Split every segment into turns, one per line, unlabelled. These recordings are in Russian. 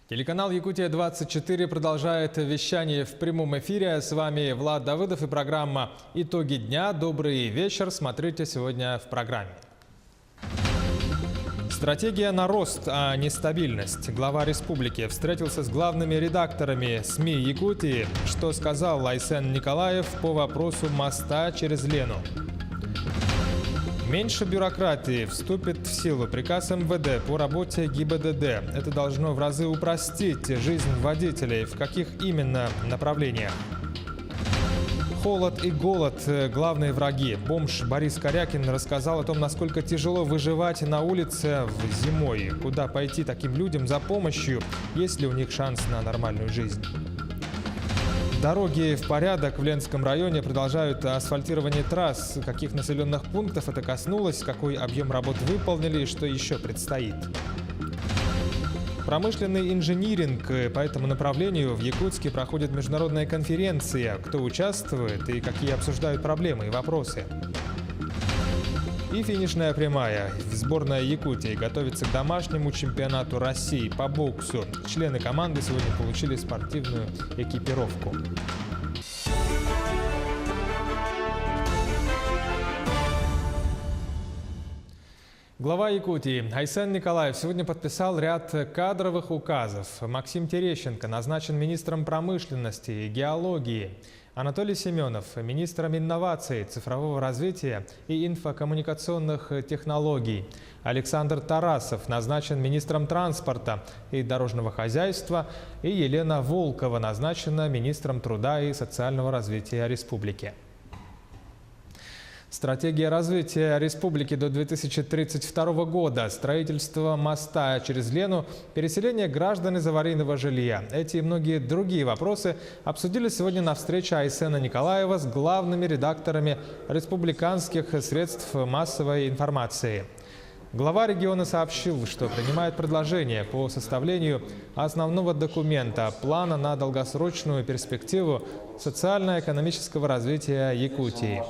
Телеканал «Якутия-24» продолжает вещание в прямом эфире. С вами Влад Давыдов и программа «Итоги дня». Добрый вечер. Смотрите сегодня в программе. Стратегия на рост, а не стабильность. Глава республики встретился с главными редакторами СМИ Якутии. Что сказал Айсен Николаев по вопросу моста через Лену? Меньше бюрократии. Вступит в силу приказ МВД по работе ГИБДД. Это должно в разы упростить жизнь водителей. В каких именно направлениях? Холод и голод – главные враги. Бомж Борис Корякин рассказал о том, насколько тяжело выживать на улице зимой. Куда пойти таким людям за помощью, есть ли у них шанс на нормальную жизнь? Дороги в порядок. В Ленском районе продолжают асфальтирование трасс. Каких населенных пунктов это коснулось, какой объем работ выполнили и что еще предстоит? Промышленный инжиниринг. По этому направлению в Якутске проходит международная конференция. Кто участвует и какие обсуждают проблемы и вопросы? И финишная прямая. Сборная Якутии готовится к домашнему чемпионату России по боксу. Члены команды сегодня получили спортивную экипировку. Глава Якутии Айсен Николаев сегодня подписал ряд кадровых указов. Максим Терещенко назначен министром промышленности и геологии. Анатолий Семенов – министром инноваций, цифрового развития и инфокоммуникационных технологий. Александр Тарасов назначен министром транспорта и дорожного хозяйства. И Елена Волкова назначена министром труда и социального развития республики. Стратегия развития республики до 2032 года, строительство моста через Лену, переселение граждан из аварийного жилья. Эти и многие другие вопросы обсудили сегодня на встрече Айсена Николаева с главными редакторами республиканских средств массовой информации. Глава региона сообщил, что принимает предложение по составлению основного документа плана на долгосрочную перспективу социально-экономического развития Якутии.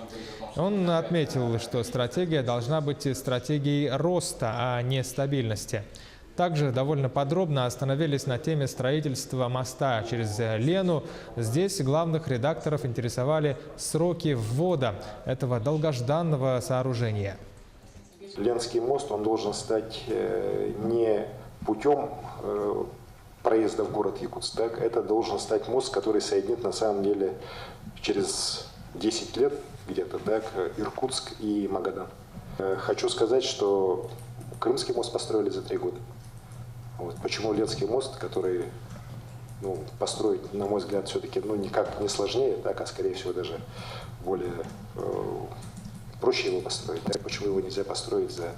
Он отметил, что стратегия должна быть стратегией роста, а не стабильности. Также довольно подробно остановились на теме строительства моста через Лену. Здесь главных редакторов интересовали сроки ввода этого долгожданного сооружения.
Ленский мост, он должен стать не путем проезда в город Якутск, так? Это должен стать мост, который соединит на самом деле через 10 лет где-то, так, Иркутск и Магадан. Хочу сказать, что Крымский мост построили за 3 года. Вот. Почему Ленский мост, который построить, на мой взгляд, все-таки никак не сложнее, так, а скорее всего даже более проще его построить. Так? Почему его нельзя построить за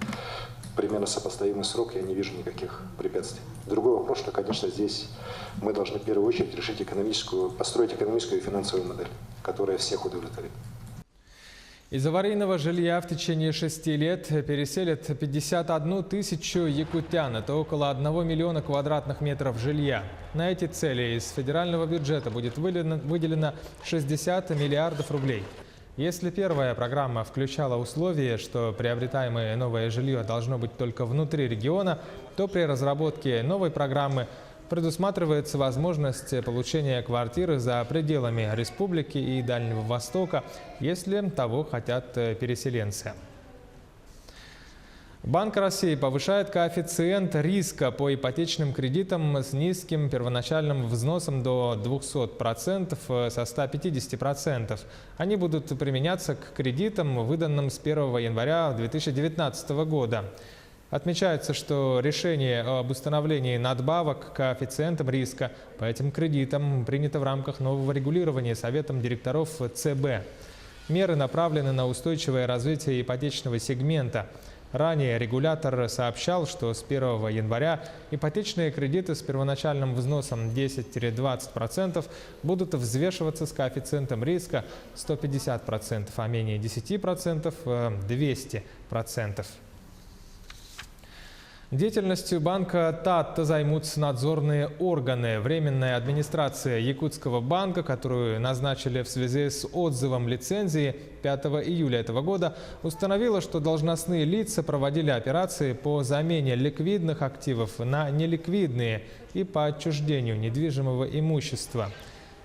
примерно сопоставимый срок, я не вижу никаких препятствий. Другой вопрос, что, конечно, здесь мы должны в первую очередь решить построить экономическую и финансовую модель, которая всех удовлетворит.
Из аварийного жилья в течение 6 лет переселят 51 тысячу якутян. Это около 1 миллиона квадратных метров жилья. На эти цели из федерального бюджета будет выделено 60 миллиардов рублей. Если первая программа включала условие, что приобретаемое новое жилье должно быть только внутри региона, то при разработке новой программы предусматривается возможность получения квартиры за пределами республики и Дальнего Востока, если того хотят переселенцы. Банк России повышает коэффициент риска по ипотечным кредитам с низким первоначальным взносом до 200% со 150%. Они будут применяться к кредитам, выданным с 1 января 2019 года. Отмечается, что решение об установлении надбавок к коэффициентам риска по этим кредитам принято в рамках нового регулирования Советом директоров ЦБ. Меры направлены на устойчивое развитие ипотечного сегмента. Ранее регулятор сообщал, что с 1 января ипотечные кредиты с первоначальным взносом 10-20% будут взвешиваться с коэффициентом риска 150%, а менее 10% – 200%. Деятельностью банка ТАТ займутся надзорные органы. Временная администрация Якутского банка, которую назначили в связи с отзывом лицензии 5 июля этого года, установила, что должностные лица проводили операции по замене ликвидных активов на неликвидные и по отчуждению недвижимого имущества.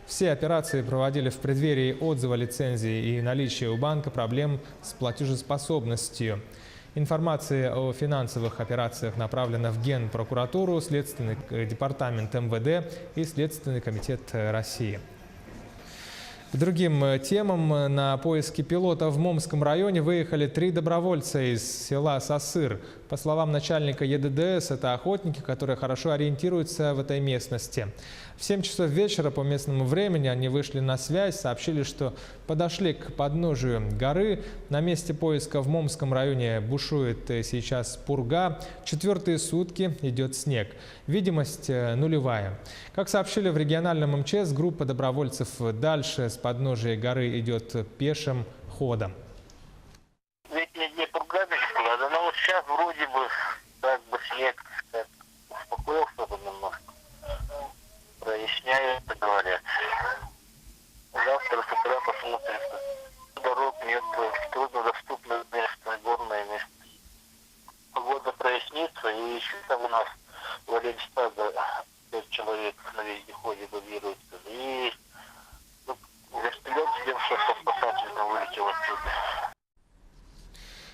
Все операции проводили в преддверии отзыва лицензии и наличия у банка проблем с платежеспособностью. Информация о финансовых операциях направлена в Генпрокуратуру, Следственный департамент МВД и Следственный комитет России. К другим темам. На поиски пилота в Момском районе выехали 3 добровольца из села Сосыр. По словам начальника ЕДДС, это охотники, которые хорошо ориентируются в этой местности. В 7 часов вечера по местному времени они вышли на связь, сообщили, что подошли к подножию горы. На месте поиска в Момском районе бушует сейчас пурга. 4-е сутки идет снег. Видимость нулевая. Как сообщили в региональном МЧС, группа добровольцев дальше с подножия горы идет пешим ходом.
Эти дни пурга была, но вот сейчас вроде бы как бы снег успокоился немножко. Проясняют, говорят. Завтра с утра посмотрим. Дорог нет, труднодоступных мест, горное место. Погода прояснится, и еще там у нас в Оленстаде 5 человек на вездеходе базируется. И вертолет ждем, что спасательно вылетел отсюда.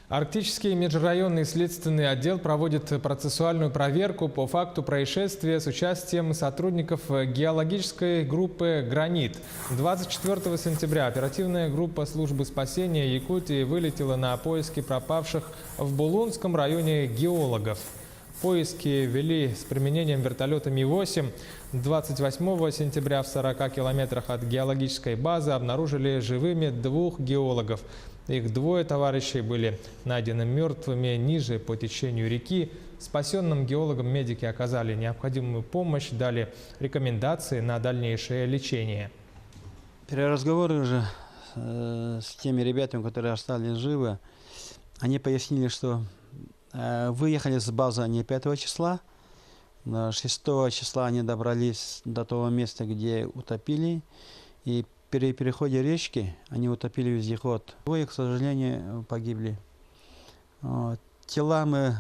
Арктический межрайонный следственный отдел проводит процессуальную проверку по факту происшествия с участием сотрудников геологической группы «Гранит». 24 сентября оперативная группа службы спасения Якутии вылетела на поиски пропавших в Булунском районе геологов. Поиски вели с применением вертолета Ми-8. 28 сентября в 40 километрах от геологической базы обнаружили живыми 2 геологов. Их 2 товарищей были найдены мертвыми ниже по течению реки. Спасенным геологам медики оказали необходимую помощь, дали рекомендации на дальнейшее лечение.
При разговоре уже с теми ребятами, которые остались живы, они пояснили, что выехали с базы они 5 числа. 6 числа они добрались до того места, где утопили. И при переходе речки они утопили вездеход. 2, к сожалению, погибли. Тела мы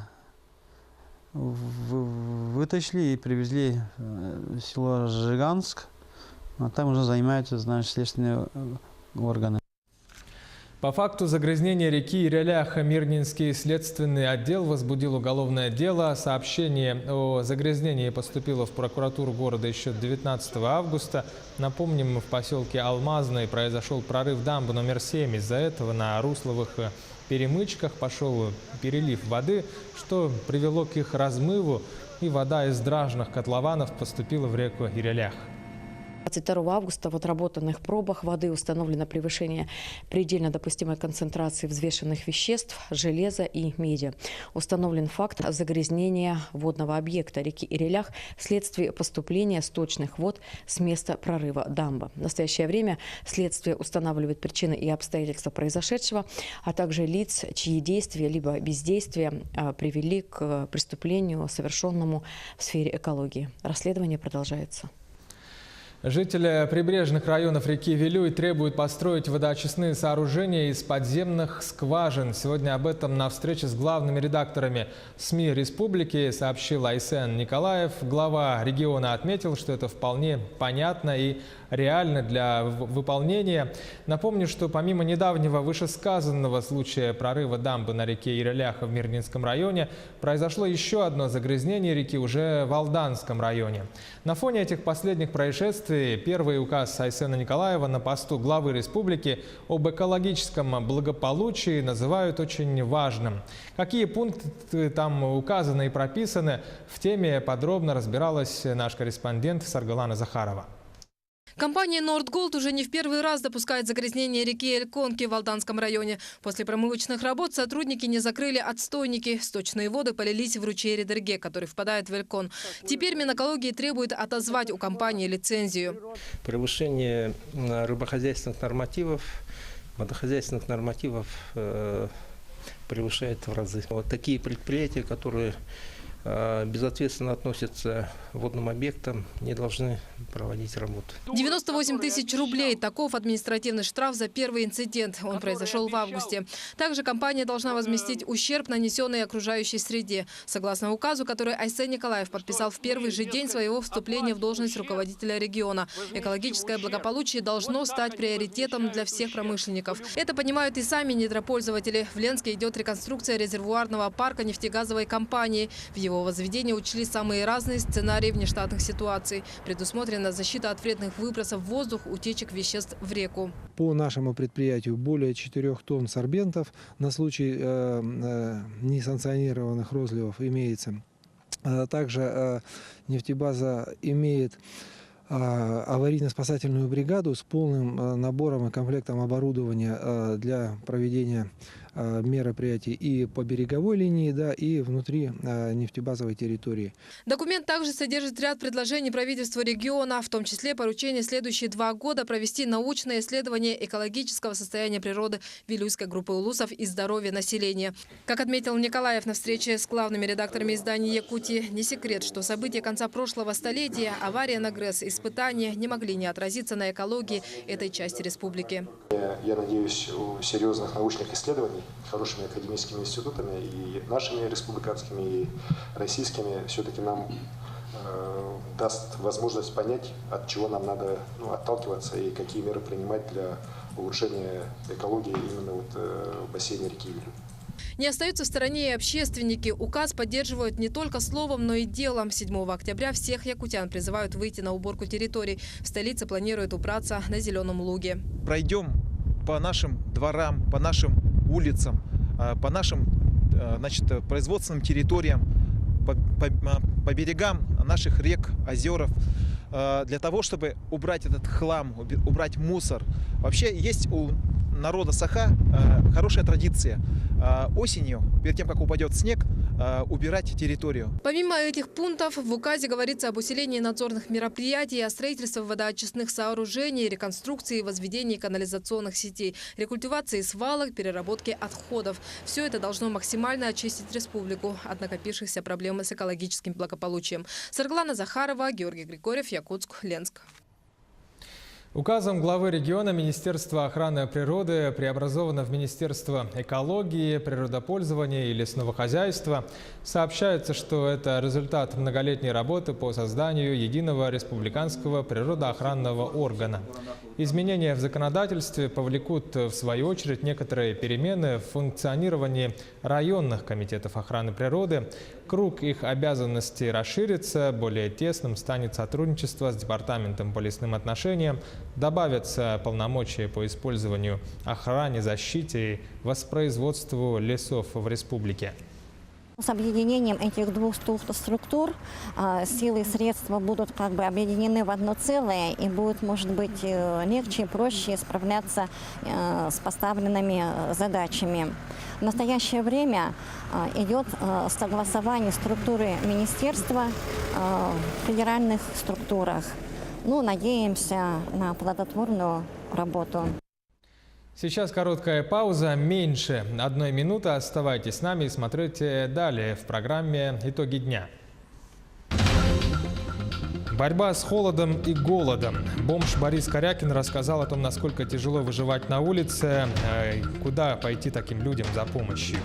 вытащили и привезли в село Жиганск. А там уже занимаются, значит, следственные органы.
По факту загрязнения реки Ирелях Мирнинский следственный отдел возбудил уголовное дело. Сообщение о загрязнении поступило в прокуратуру города еще 19 августа. Напомним, в поселке Алмазный произошел прорыв дамбы номер 7. Из-за этого на русловых перемычках пошел перелив воды, что привело к их размыву, и вода из дражных котлованов поступила в реку Ирелях.
22 августа в отработанных пробах воды установлено превышение предельно допустимой концентрации взвешенных веществ, железа и меди. Установлен факт загрязнения водного объекта реки Ирелях вследствие поступления сточных вод с места прорыва дамбы. В настоящее время следствие устанавливает причины и обстоятельства произошедшего, а также лиц, чьи действия либо бездействия привели к преступлению, совершенному в сфере экологии. Расследование продолжается.
Жители прибрежных районов реки Вилюй требуют построить водоочистные сооружения из подземных скважин. Сегодня об этом на встрече с главными редакторами СМИ республики сообщил Айсен Николаев. Глава региона отметил, что это вполне понятно и реально для выполнения. Напомню, что помимо недавнего вышесказанного случая прорыва дамбы на реке Ирелях в Мирнинском районе, произошло еще одно загрязнение реки уже в Алданском районе. На фоне этих последних происшествий первый указ Айсена Николаева на посту главы республики об экологическом благополучии называют очень важным. Какие пункты там указаны и прописаны, в теме подробно разбиралась наш корреспондент Саргалана Захарова.
Компания «Нордголд» уже не в первый раз допускает загрязнение реки Эльконки в Алданском районе. После промывочных работ сотрудники не закрыли отстойники. Сточные воды полились в ручей Редерге, который впадает в Элькон. Теперь Минэкологии требует отозвать у компании лицензию.
Превышение рыбохозяйственных нормативов, водохозяйственных нормативов превышает в разы. Вот такие предприятия, которые безответственно относятся к водным объектам, не должны проводить работу.
98 тысяч рублей. Таков административный штраф за первый инцидент. Он произошел в августе. Также компания должна возместить ущерб, нанесенный окружающей среде. Согласно указу, который Айсен Николаев подписал в первый же день своего вступления в должность руководителя региона. Экологическое благополучие должно стать приоритетом для всех промышленников. Это понимают и сами недропользователи. В Ленске идет реконструкция резервуарного парка нефтегазовой компании. В его возведении учли самые разные сценарии внештатных ситуаций. Предусмотрена защита от вредных выбросов в воздух, утечек веществ в реку.
По нашему предприятию более 4 тонн сорбентов на случай несанкционированных розливов имеется. Также нефтебаза имеет аварийно-спасательную бригаду с полным набором и комплектом оборудования для проведения мероприятий и по береговой линии, да, и внутри нефтебазовой территории.
Документ также содержит ряд предложений правительства региона, в том числе поручение следующие 2 года провести научное исследование экологического состояния природы Вилюйской группы улусов и здоровья населения. Как отметил Николаев на встрече с главными редакторами издания «Якутии», не секрет, что события конца прошлого столетия, авария на ГРЭС, испытания не могли не отразиться на экологии этой части республики.
Я надеюсь, у серьезных научных исследований, хорошими академическими институтами, и нашими республиканскими, и российскими, все-таки нам даст возможность понять, от чего нам надо отталкиваться и какие меры принимать для улучшения экологии именно в бассейне реки Вилюй.
Не остаются в стороне и общественники. Указ поддерживают не только словом, но и делом. 7 октября всех якутян призывают выйти на уборку территорий. В столице планируют убраться на Зеленом луге.
Пройдем по нашим дворам, по нашим улицам, по нашим производственным территориям, по берегам наших рек, озеров, для того, чтобы убрать этот хлам, убрать мусор. Вообще есть у народа Саха хорошая традиция осенью, перед тем, как упадет снег, убирать территорию.
Помимо этих пунктов, в указе говорится об усилении надзорных мероприятий, о строительстве водоочистных сооружений, реконструкции и возведении канализационных сетей, рекультивации свалок, переработке отходов. Все это должно максимально очистить республику от накопившихся проблем с экологическим благополучием. Сарглана Захарова, Георгий Григорьев, Якутск, Ленск.
Указом главы региона Министерство охраны природы преобразовано в Министерство экологии, природопользования и лесного хозяйства. Сообщается, что это результат многолетней работы по созданию единого республиканского природоохранного органа. Изменения в законодательстве повлекут, в свою очередь, некоторые перемены в функционировании районных комитетов охраны природы. Круг их обязанностей расширится, более тесным станет сотрудничество с Департаментом по лесным отношениям, добавятся полномочия по использованию, охране, защите и воспроизводству лесов в республике.
С объединением этих 2 структур силы и средства будут объединены в одно целое, и будет, может быть, легче и проще справляться с поставленными задачами. В настоящее время идет согласование структуры министерства в федеральных структурах. Надеемся на плодотворную работу.
Сейчас короткая пауза, меньше 1 минуты. Оставайтесь с нами и смотрите далее в программе «Итоги дня». Борьба с холодом и голодом. Бомж Борис Корякин рассказал о том, насколько тяжело выживать на улице, куда пойти таким людям за помощью.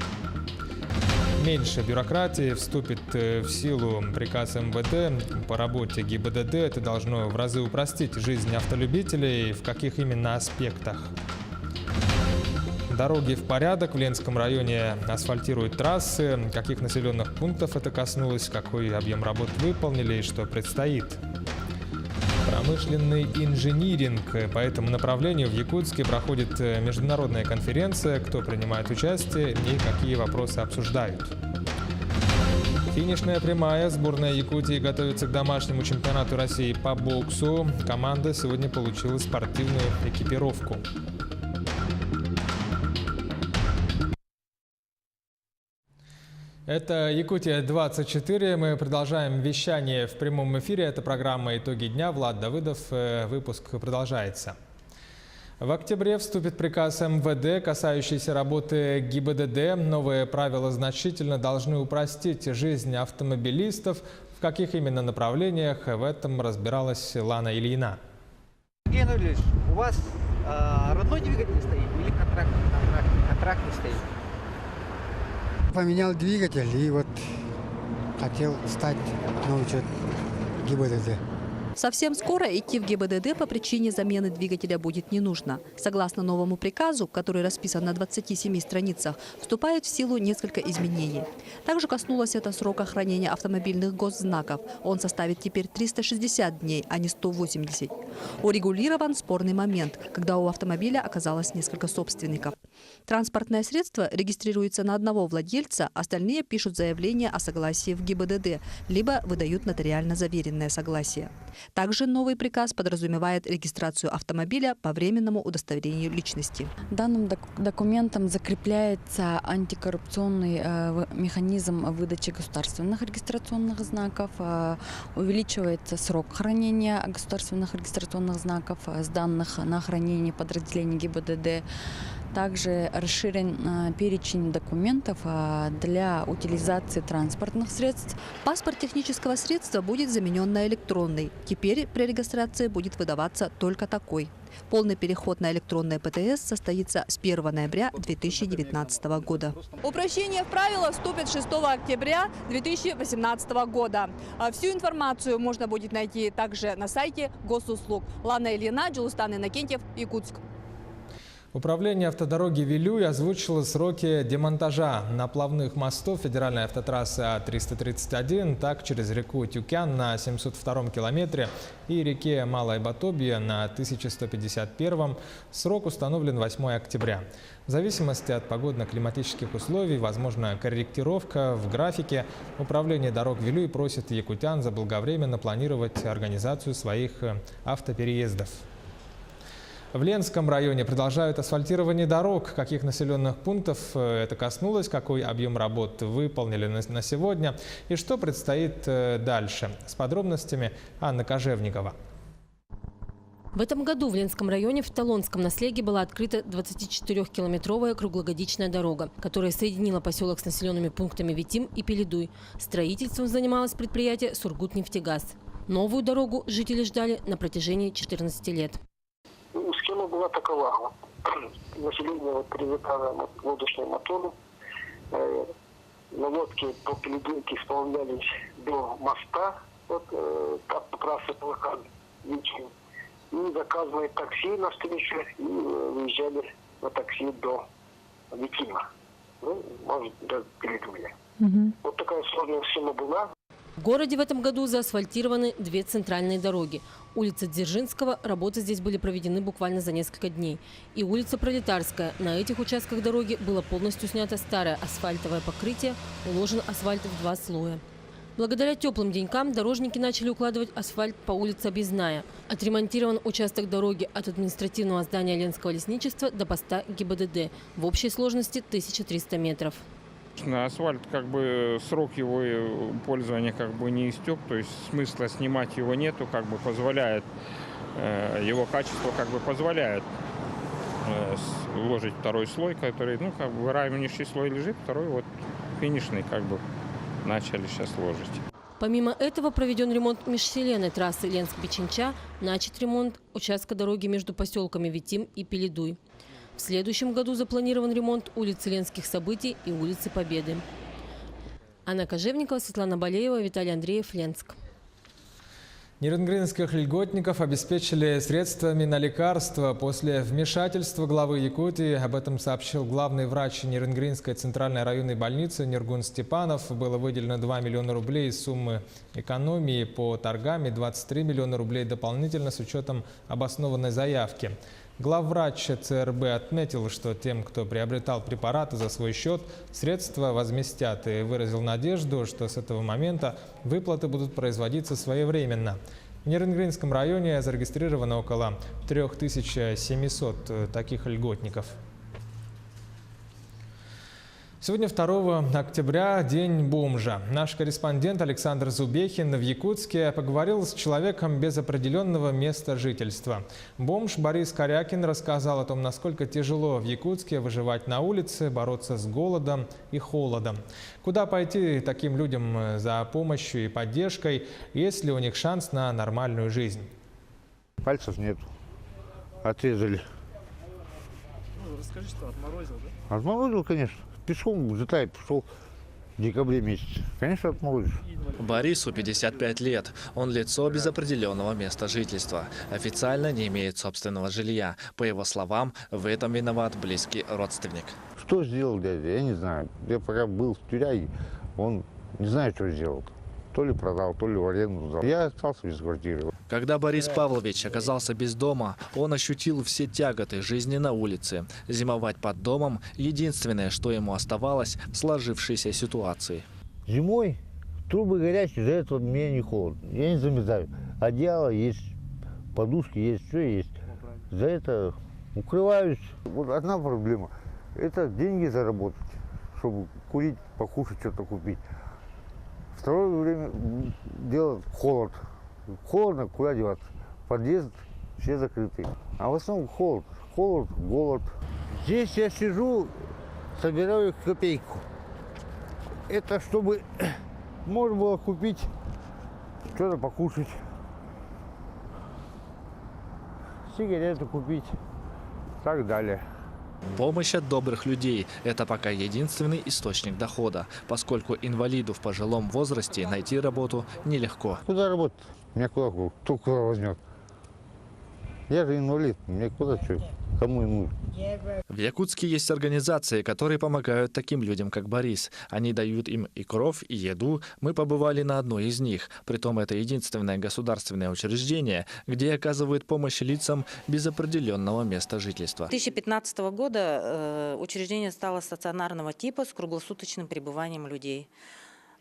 Меньше бюрократии, вступит в силу приказ МВД по работе ГИБДД. Это должно в разы упростить жизнь автолюбителей. В каких именно аспектах? Дороги в порядок. В Ленском районе асфальтируют трассы. Каких населенных пунктов это коснулось, какой объем работ выполнили и что предстоит? Промышленный инжиниринг. По этому направлению в Якутске проходит международная конференция. Кто принимает участие и какие вопросы обсуждают? Финишная прямая. Сборная Якутии готовится к домашнему чемпионату России по боксу. Команда сегодня получила спортивную экипировку. Это Якутия-24. Мы продолжаем вещание в прямом эфире. Это программа «Итоги дня». Влад Давыдов. Выпуск продолжается. В октябре вступит приказ МВД, касающийся работы ГИБДД. Новые правила значительно должны упростить жизнь автомобилистов. В каких именно направлениях, в этом разбиралась Лана Ильина.
Евгений Анатольевич, у вас родной двигатель стоит или контрактный стоит?
Поменял двигатель и вот хотел стать на учет ГИБДД.
Совсем скоро идти в ГИБДД по причине замены двигателя будет не нужно. Согласно новому приказу, который расписан на 27 страницах, вступает в силу несколько изменений. Также коснулось это срока хранения автомобильных госзнаков. Он составит теперь 360 дней, а не 180. Урегулирован спорный момент, когда у автомобиля оказалось несколько собственников. Транспортное средство регистрируется на одного владельца, остальные пишут заявление о согласии в ГИБДД, либо выдают нотариально заверенное согласие. Также новый приказ подразумевает регистрацию автомобиля по временному удостоверению личности.
Данным документом закрепляется антикоррупционный механизм выдачи государственных регистрационных знаков, увеличивается срок хранения государственных регистрационных знаков, сданных на хранение подразделений ГИБДД. Также расширен перечень документов для утилизации транспортных средств.
Паспорт технического средства будет заменен на электронный. Теперь при регистрации будет выдаваться только такой. Полный переход на электронное ПТС состоится с 1 ноября 2019 года.
Упрощение в правила вступит 6 октября 2018 года. Всю информацию можно будет найти также на сайте госуслуг. Лана Ильина, Джулустан Иннокентьев, Якутск.
Управление автодороги Вилюй озвучило сроки демонтажа наплавных мостов федеральной автотрассы А331, так через реку Тюкян на 702 километре и реке Малое Батобье на 1151. Срок установлен 8 октября. В зависимости от погодно-климатических условий возможна корректировка в графике. Управление дорог Вилюй просит якутян заблаговременно планировать организацию своих автопереездов. В Ленском районе продолжают асфальтирование дорог. Каких населенных пунктов это коснулось, какой объем работ выполнили на сегодня и что предстоит дальше. С подробностями Анна Кожевникова.
В этом году в Ленском районе в Талонском наследии была открыта 24-километровая круглогодичная дорога, которая соединила поселок с населенными пунктами Витим и Пеледуй. Строительством занималось предприятие «Сургутнефтегаз». Новую дорогу жители ждали на протяжении 14 лет.
Схема была такова. Население привыкало к лодочным моторам. Наводки по Пеледуйке исполнялись до моста. Как трасса была вечером. И заказывали такси навстречу и выезжали на такси до Витима. Может, до Пеледуя. Вот такая сложная схема была.
В городе в этом году заасфальтированы 2 центральные дороги. Улица Дзержинского, работы здесь были проведены буквально за несколько дней. И улица Пролетарская. На этих участках дороги было полностью снято старое асфальтовое покрытие, уложен асфальт в 2 слоя. Благодаря теплым денькам дорожники начали укладывать асфальт по улице Объездная. Отремонтирован участок дороги от административного здания Ленского лесничества до поста ГИБДД. В общей сложности 1300 метров.
Асфальт, срок его пользования не истек, то есть смысла снимать его нету, позволяет, его качество позволяет уложить второй слой, который, равнейший слой лежит, второй финишный, начали сейчас ложить.
Помимо этого проведен ремонт межселенной трассы Ленск-Печенча, начат ремонт участка дороги между поселками Витим и Пеледуй. В следующем году запланирован ремонт улицы Ленских событий и улицы Победы. Анна Кожевникова, Светлана Болеева, Виталий Андреев, Ленск.
Нерюнгринских льготников обеспечили средствами на лекарства после вмешательства главы Якутии. Об этом сообщил главный врач Нерюнгринской центральной районной больницы Ниргун Степанов. Было выделено 2 миллиона рублей из суммы экономии по торгам и 23 миллиона рублей дополнительно с учетом обоснованной заявки. Главврач ЦРБ отметил, что тем, кто приобретал препараты за свой счет, средства возместят, и выразил надежду, что с этого момента выплаты будут производиться своевременно. В Нерюнгринском районе зарегистрировано около 3700 таких льготников. Сегодня 2 октября, день бомжа. Наш корреспондент Александр Зубехин в Якутске поговорил с человеком без определенного места жительства. Бомж Борис Корякин рассказал о том, насколько тяжело в Якутске выживать на улице, бороться с голодом и холодом. Куда пойти таким людям за помощью и поддержкой, есть ли у них шанс на нормальную жизнь?
Пальцев нет. Отрезали.
Расскажи, что отморозил, да?
Отморозил, конечно. Пешком в Житай пришел в декабре месяце. Конечно, отморозишь.
Борису 55 лет. Он лицо без определенного места жительства. Официально не имеет собственного жилья. По его словам, в этом виноват близкий родственник.
Что сделал дядя, я не знаю. Я пока был в тюряге, он не знает, что сделал. То ли продал, то ли в аренду сдал. Я остался без квартиры.
Когда Борис Павлович оказался без дома, он ощутил все тяготы жизни на улице. Зимовать под домом – единственное, что ему оставалось в сложившейся ситуации.
Зимой трубы горячие, за это мне не холодно. Я не замерзаю. Одеяло есть, подушки есть, все есть. За это укрываюсь. Вот одна проблема – это деньги заработать, чтобы курить, покушать, что-то купить. Второе время дело холод. Холодно, куда деваться? Подъезд все закрыты. А в основном холод, голод. Здесь я сижу, собираю копейку. Это чтобы можно было купить, что-то покушать, сигарету купить, и так далее.
Помощь от добрых людей – это пока единственный источник дохода, поскольку инвалиду в пожилом возрасте найти работу нелегко.
Куда работать? Меня куда? Кто куда возьмет? Я же инвалид, мне куда что? Кому и нужно?
В Якутске есть организации, которые помогают таким людям, как Борис. Они дают им и кров, и еду. Мы побывали на одной из них. Притом это единственное государственное учреждение, где оказывают помощь лицам без определенного места жительства.
С 2015 года учреждение стало стационарного типа с круглосуточным пребыванием людей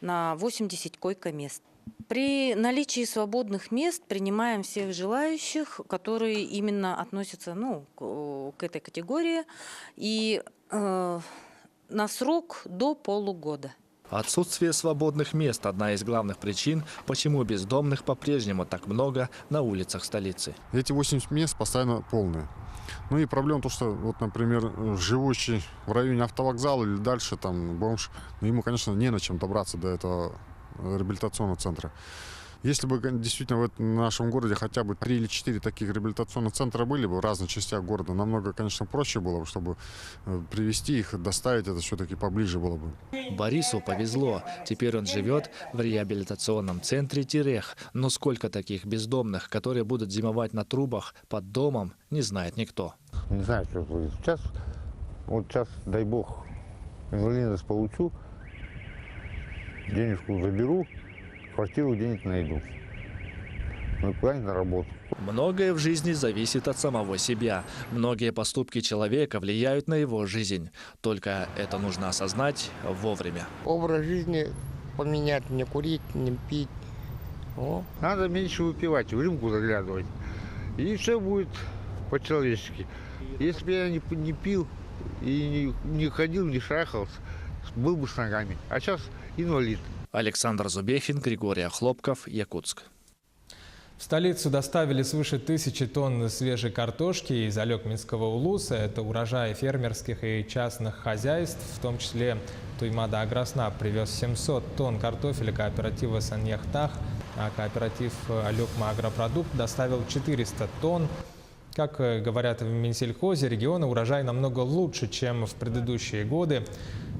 на 80 койко-мест. При наличии свободных мест принимаем всех желающих, которые именно относятся к этой категории, и на срок до полугода.
Отсутствие свободных мест – одна из главных причин, почему бездомных по-прежнему так много на улицах столицы.
Эти 80 мест постоянно полные. Ну и проблема то, что, вот, например, живущий в районе автовокзала или дальше, там, бомж, ему, конечно, не на чем добраться до этого реабилитационного центра. Если бы действительно в нашем городе хотя бы 3 или 4 таких реабилитационных центра были бы в разных частях города, намного, конечно, проще было бы, чтобы привезти их, доставить это все-таки поближе было бы.
Борису повезло. Теперь он живет в реабилитационном центре Терех. Но сколько таких бездомных, которые будут зимовать на трубах под домом, не знает никто.
Не знаю, что будет. Сейчас, дай бог, инвалидность получу, денежку заберу, квартиру денег найду. Ну, куда-нибудь на работу.
Многое в жизни зависит от самого себя. Многие поступки человека влияют на его жизнь. Только это нужно осознать вовремя.
Образ жизни поменять, не курить, не пить.
Надо меньше выпивать, в рюмку заглядывать. И все будет по-человечески. Если бы я не пил и не ходил, не шарахался, был бы с ногами. А сейчас инвалид.
Александр Зубехин, Григорий Хлопков, Якутск.
В столицу доставили свыше 1000 тонн свежей картошки из Алекминского улуса. Это урожай фермерских и частных хозяйств, в том числе Туймада Агроснаб привез 700 тонн картофеля кооператива Саньяхтах, а кооператив Алекма Агропродукт доставил 400 тонн. Как говорят в Минсельхозе, региона урожай намного лучше, чем в предыдущие годы.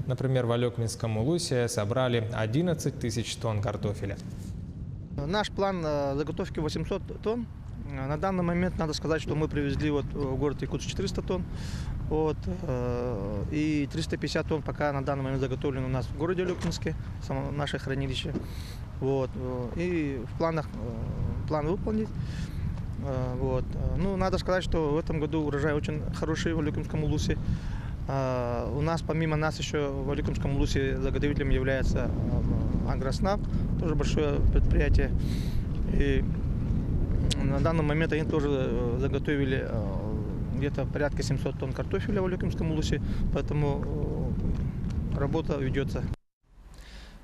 Например, в Алекминском улусе собрали 11 тысяч тонн картофеля.
Наш план заготовки 800 тонн. На данный момент надо сказать, что мы привезли в город Якутск 400 тонн. И 350 тонн пока на данный момент заготовлены у нас в городе Алекминске, наше хранилище. И в план выполнить. Надо сказать, что в этом году урожай очень хороший в Алекминском улусе. У нас, помимо нас, еще в Алекминском улусе заготовителем является Агроснаб, тоже большое предприятие. И на данный момент они тоже заготовили где-то порядка 700 тонн картофеля в Алекминском улусе. Поэтому работа ведется.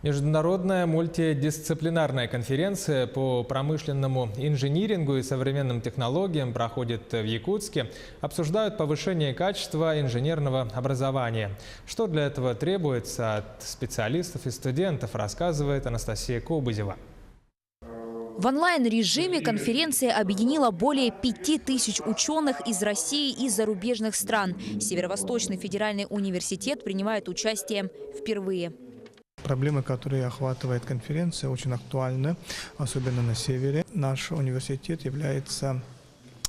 Международная мультидисциплинарная конференция по промышленному инжинирингу и современным технологиям проходит в Якутске. Обсуждают повышение качества инженерного образования. Что для этого требуется от специалистов и студентов, рассказывает Анастасия Кобызева.
В онлайн-режиме конференция объединила более 5000 ученых из России и зарубежных стран. Северо-Восточный федеральный университет принимает участие впервые.
Проблемы, которые охватывает конференция, очень актуальны, особенно на севере. Наш университет является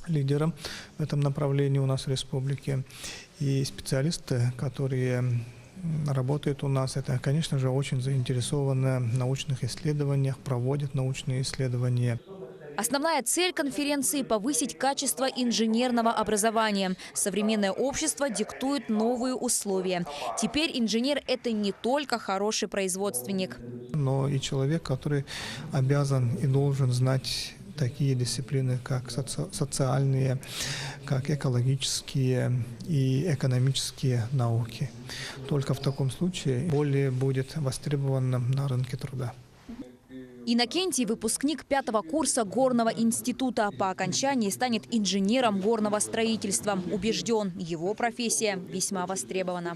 лидером в этом направлении у нас в республике. И специалисты, которые работают у нас, это, конечно же, очень заинтересованы в научных исследованиях, проводят научные исследования.
Основная цель конференции – повысить качество инженерного образования. Современное общество диктует новые условия. Теперь инженер – это не только хороший производственник,
но и человек, который обязан и должен знать такие дисциплины, как социальные, как экологические и экономические науки. Только в таком случае более будет востребованным на рынке труда.
Иннокентий – выпускник 5-го курса горного института. По окончании станет инженером горного строительства. Убежден, его профессия весьма востребована.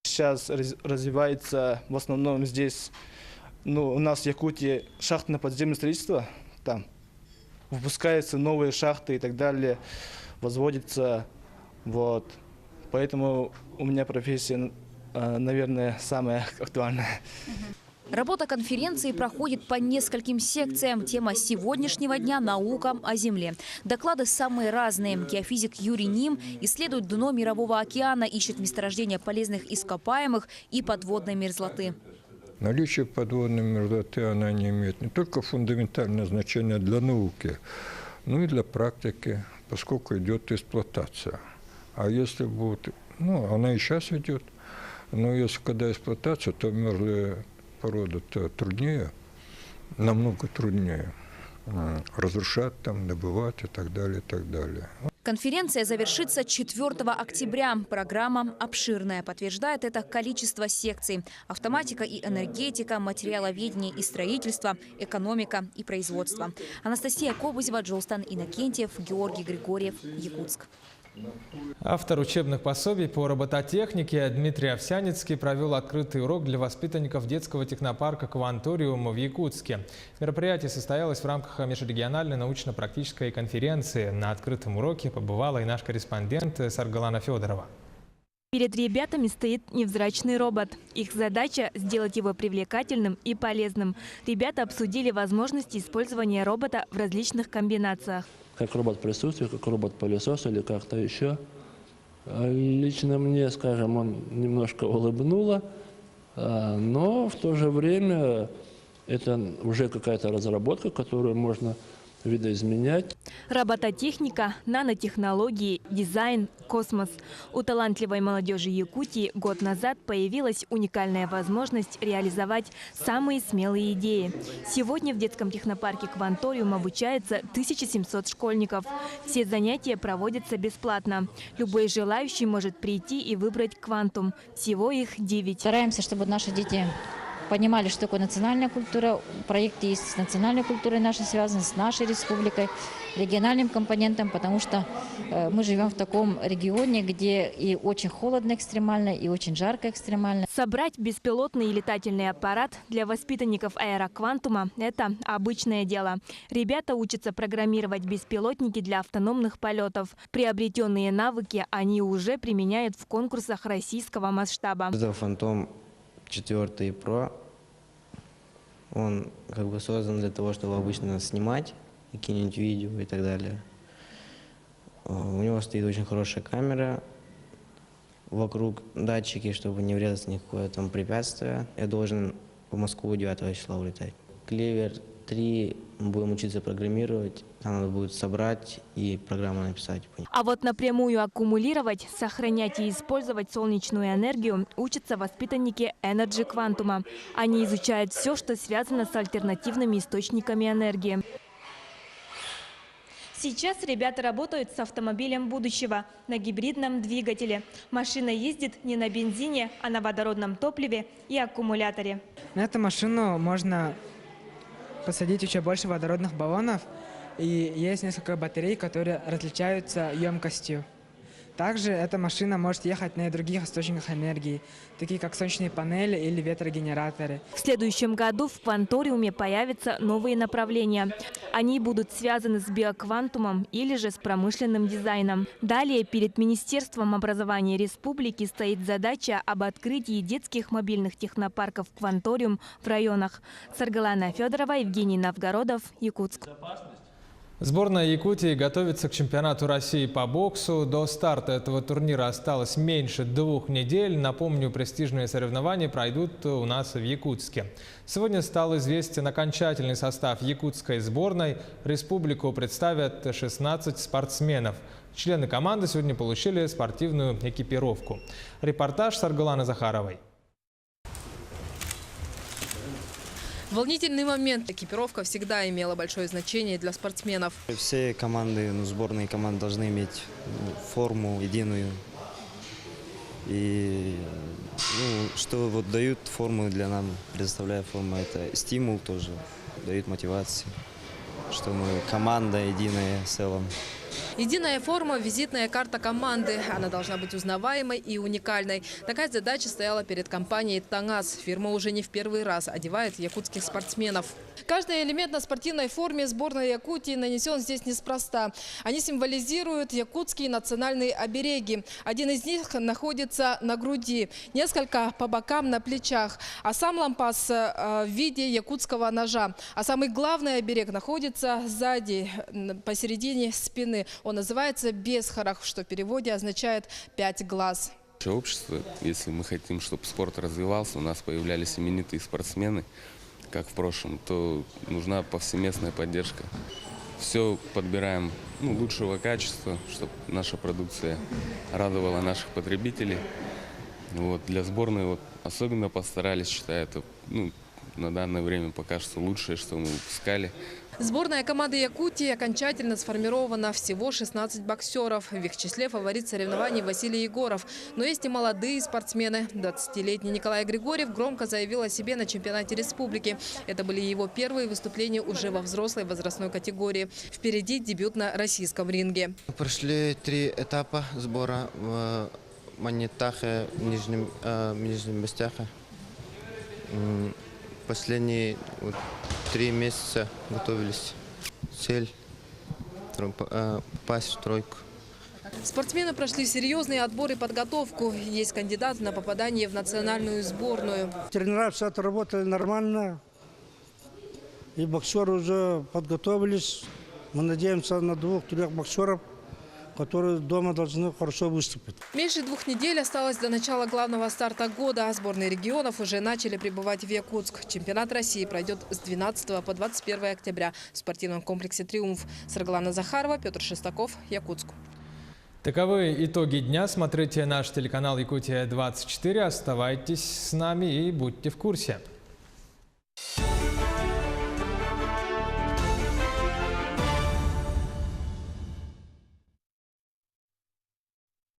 Сейчас развивается в основном здесь, у нас в Якутии шахтное подземное строительство. Там выпускаются новые шахты и так далее, возводится. Вот. Поэтому у меня профессия, наверное, самая актуальная.
Работа конференции проходит по нескольким секциям. Тема сегодняшнего дня – наука о Земле. Доклады самые разные. Геофизик Юрий Ним исследует дно Мирового океана, ищет месторождения полезных ископаемых и подводной мерзлоты.
Наличие подводной мерзлоты она не имеет не только фундаментальное значение для науки, но и для практики, поскольку идет эксплуатация. А если будет, она и сейчас идет, но если когда эксплуатация, то мерзлые породы-то труднее, намного труднее разрушать, добывать и так далее, и так далее.
Конференция завершится 4 октября. Программа обширная. Подтверждает это количество секций. Автоматика и энергетика, материаловедение и строительство, экономика и производство. Анастасия Кобызева, Джулстан Иннокентьев, Георгий Григорьев, Якутск.
Автор учебных пособий по робототехнике Дмитрий Овсяницкий провел открытый урок для воспитанников детского технопарка «Кванториум» в Якутске. Мероприятие состоялось в рамках межрегиональной научно-практической конференции. На открытом уроке побывала и наш корреспондент Саргалана Федорова.
Перед ребятами стоит невзрачный робот. Их задача – сделать его привлекательным и полезным. Ребята обсудили возможности использования робота в различных комбинациях.
Как робот-присутствие, как робот-пылесос или как-то еще. Лично мне, скажем, он немножко улыбнуло, но в то же время это уже какая-то разработка, которую можно видоизменять.
Робототехника, нанотехнологии, дизайн, космос. У талантливой молодежи Якутии год назад появилась уникальная возможность реализовать самые смелые идеи. Сегодня в детском технопарке «Кванториум» обучается 1700 школьников. Все занятия проводятся бесплатно. Любой желающий может прийти и выбрать «Квантум». Всего их 9.
Стараемся, чтобы наши дети понимали, что такое национальная культура. Проект есть с национальной культурой нашей, связан с нашей республикой, региональным компонентом, потому что мы живем в таком регионе, где и очень холодно экстремально, и очень жарко экстремально.
Собрать беспилотный летательный аппарат для воспитанников аэроквантума – это обычное дело. Ребята учатся программировать беспилотники для автономных полетов. Приобретенные навыки они уже применяют в конкурсах российского масштаба.
Это Phantom 4 Pro. Он создан для того, чтобы обычно снимать и кинуть видео и так далее. У него стоит очень хорошая камера, вокруг датчики, чтобы не врезаться ни в какое препятствие. Я должен в Москву 9 числа улетать. Клевер 3 мы будем учиться программировать. Там надо будет собрать и программу написать.
А вот напрямую аккумулировать, сохранять и использовать солнечную энергию учатся воспитанники Energy Quantum. Они изучают все, что связано с альтернативными источниками энергии. Сейчас ребята работают с автомобилем будущего на гибридном двигателе. Машина ездит не на бензине, а на водородном топливе и аккумуляторе.
На эту машину можно посадить еще больше водородных баллонов, и есть несколько батарей, которые различаются емкостью. Также эта машина может ехать на других источниках энергии, такие как солнечные панели или ветрогенераторы.
В следующем году в Кванториуме появятся новые направления. Они будут связаны с биоквантумом или же с промышленным дизайном. Далее перед Министерством образования республики стоит задача об открытии детских мобильных технопарков «Кванториум» в районах. Саргалана Федорова, Евгений Новгородов, Якутск.
Сборная Якутии готовится к чемпионату России по боксу. До старта этого турнира осталось меньше 2 недель. Напомню, престижные соревнования пройдут у нас в Якутске. Сегодня стал известен окончательный состав якутской сборной. Республику представят 16 спортсменов. Члены команды сегодня получили спортивную экипировку. Репортаж Саргаланы Захаровой.
Волнительный момент. Экипировка всегда имела большое значение для спортсменов.
Все команды, сборные команды должны иметь форму единую. И что вот дают форму для нам, предоставляя форму, это стимул тоже, дают мотивацию, что мы команда единая в целом.
Единая форма – визитная карта команды. Она должна быть узнаваемой и уникальной. Такая задача стояла перед компанией «Тангас». Фирма уже не в первый раз одевает якутских спортсменов. Каждый элемент на спортивной форме сборной Якутии нанесен здесь неспроста. Они символизируют якутские национальные обереги. Один из них находится на груди, несколько по бокам на плечах, а сам лампас в виде якутского ножа. А самый главный оберег находится сзади, посередине спины. Он называется «Бесхарах», что в переводе означает «5 глаз».
Общество, если мы хотим, чтобы спорт развивался, у нас появлялись именитые спортсмены, как в прошлом, то нужна повсеместная поддержка. Все подбираем лучшего качества, чтобы наша продукция радовала наших потребителей. Для сборной особенно постарались, считаю, это на данное время пока что лучшее, что мы выпускали.
Сборная команды Якутии окончательно сформирована. Всего 16 боксеров. В их числе фаворит соревнований Василий Егоров. Но есть и молодые спортсмены. 20-летний Николай Григорьев громко заявил о себе на чемпионате республики. Это были его первые выступления уже во взрослой возрастной категории. Впереди дебют на российском ринге.
Прошли 3 этапа сбора в Манитахе, Нижнем Бастяхе. Последние 3 месяца готовились. Цель попасть в тройку.
Спортсмены прошли серьезный отбор и подготовку. Есть кандидат на попадание в национальную сборную.
Тренера все отработали нормально. И боксеры уже подготовились. Мы надеемся на 2-3 боксеров, которые дома должны хорошо выступить.
Меньше 2 недель осталось до начала главного старта года. Сборные регионов уже начали прибывать в Якутск. Чемпионат России пройдет с 12 по 21 октября в спортивном комплексе «Триумф». Саргалана Захарова, Петр Шестаков, Якутск.
Таковы итоги дня. Смотрите наш телеканал «Якутия-24». Оставайтесь с нами и будьте в курсе.